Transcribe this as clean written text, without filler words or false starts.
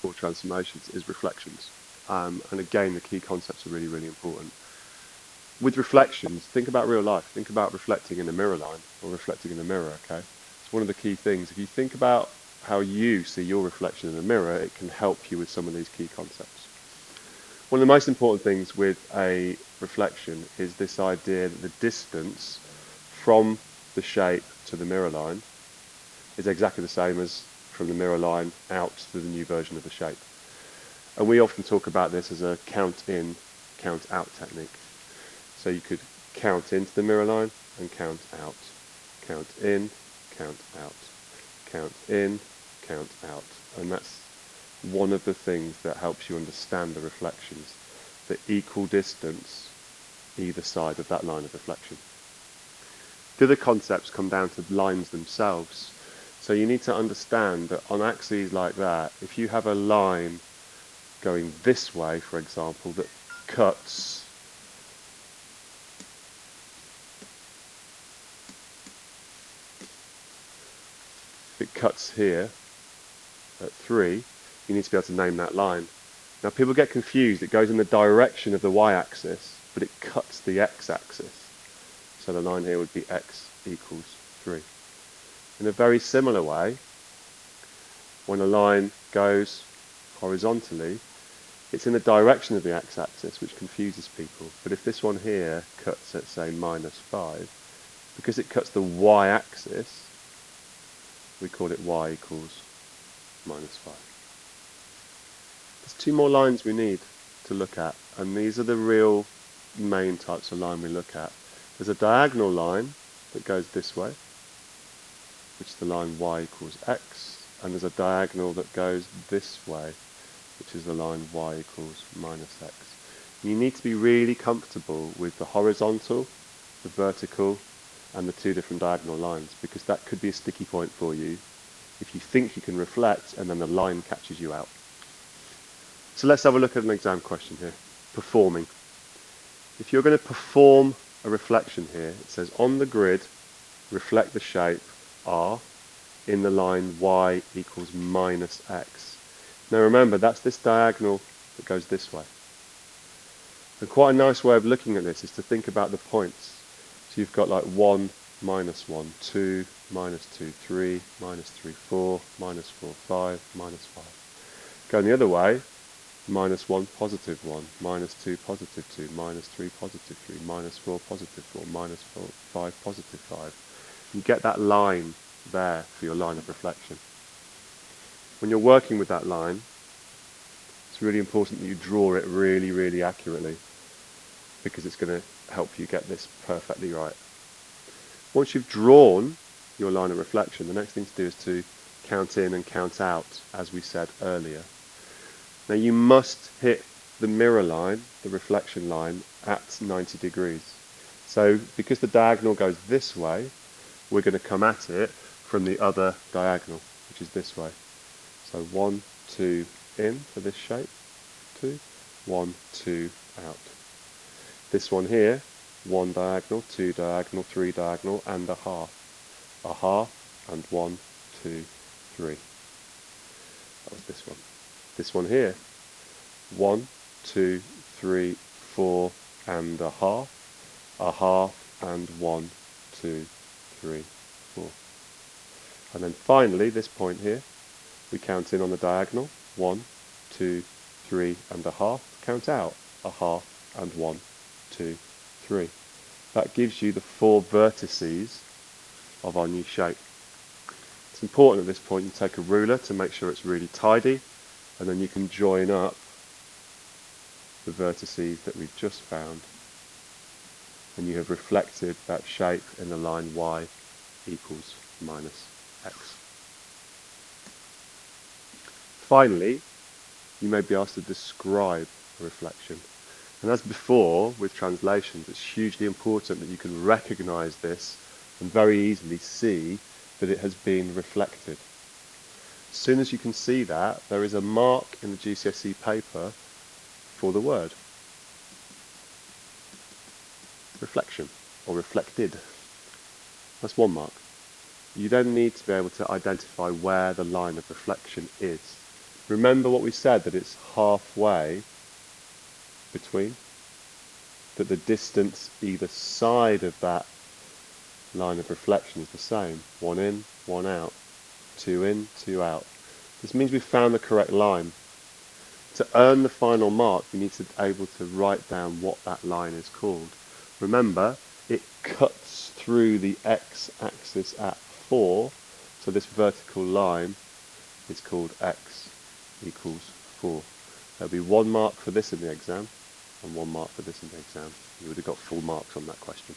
core transformations is reflections. And again, the key concepts are really, really important. With reflections, think about real life. Think about reflecting in a mirror line or reflecting in a mirror, okay? It's one of the key things. If you think about how you see your reflection in a mirror, it can help you with some of these key concepts. One of the most important things with a reflection is this idea that the distance from the shape to the mirror line is exactly the same as from the mirror line out to the new version of the shape. And we often talk about this as a count in, count out technique. So you could count into the mirror line and count out. Count in, count out. Count in, count out. And that's one of the things that helps you understand the reflections, the equal distance either side of that line of reflection. The other concepts come down to lines themselves. So you need to understand that on axes like that, if you have a line going this way, for example, that cuts here at 3, you need to be able to name that line. Now people get confused, it goes in the direction of the y-axis, but it cuts the x-axis. So the line here would be x equals 3. In a very similar way, when a line goes horizontally, it's in the direction of the x-axis, which confuses people. But if this one here cuts at, say, -5, because it cuts the y-axis, we call it y equals -5. There's 2 more lines we need to look at, and these are the real main types of line we look at. There's a diagonal line that goes this way, which is the line y equals x, and there's a diagonal that goes this way, which is the line y equals -x. You need to be really comfortable with the horizontal, the vertical, and the 2 different diagonal lines, because that could be a sticky point for you if you think you can reflect and then the line catches you out. So let's have a look at an exam question here. Performing. If you're going to perform a reflection here, it says on the grid, reflect the shape R in the line y equals -x. Now remember, that's this diagonal that goes this way. And quite a nice way of looking at this is to think about the points. So you've got like 1, -1, 2, -2, 3, -3, 4, -4, 5, -5. Going the other way, -1, +1, -2, +2, -3, +3, -4, +4, -4, 5, +5. You get that line there for your line of reflection. When you're working with that line, it's really important that you draw it really, really accurately, because it's going to help you get this perfectly right. Once you've drawn your line of reflection, the next thing to do is to count in and count out, as we said earlier. Now you must hit the mirror line, the reflection line, at 90 degrees. So because the diagonal goes this way, we're going to come at it from the other diagonal, which is this way. So 1, 2 in for this shape, 2, 1, 2 out. This one here, 1 diagonal, 2 diagonal, 3 diagonal, and a half. A half, and 1, 2, 3. That was this one. This one here, 1, 2, 3, 4, and a half, and 1, 2, 3, 4. And then finally, this point here, we count in on the diagonal, 1, 2, 3, and a half. Count out, a half, and 1, 2, 3. That gives you the 4 vertices of our new shape. It's important at this point you take a ruler to make sure it's really tidy, and then you can join up the vertices that we've just found, and you have reflected that shape in the line y equals -x. Finally, you may be asked to describe a reflection. And as before, with translations, it's hugely important that you can recognize this and very easily see that it has been reflected. As soon as you can see that, there is a mark in the GCSE paper for the word. Reflection, or reflected. That's one mark. You then need to be able to identify where the line of reflection is. Remember what we said, that it's halfway between, that the distance either side of that line of reflection is the same. One in, one out. Two in, two out. This means we've found the correct line. To earn the final mark, you need to be able to write down what that line is called. Remember, it cuts through the x-axis at 4, so this vertical line is called x equals 4. There'll be 1 mark for this in the exam, and 1 mark for this in the exam. You would have got full marks on that question.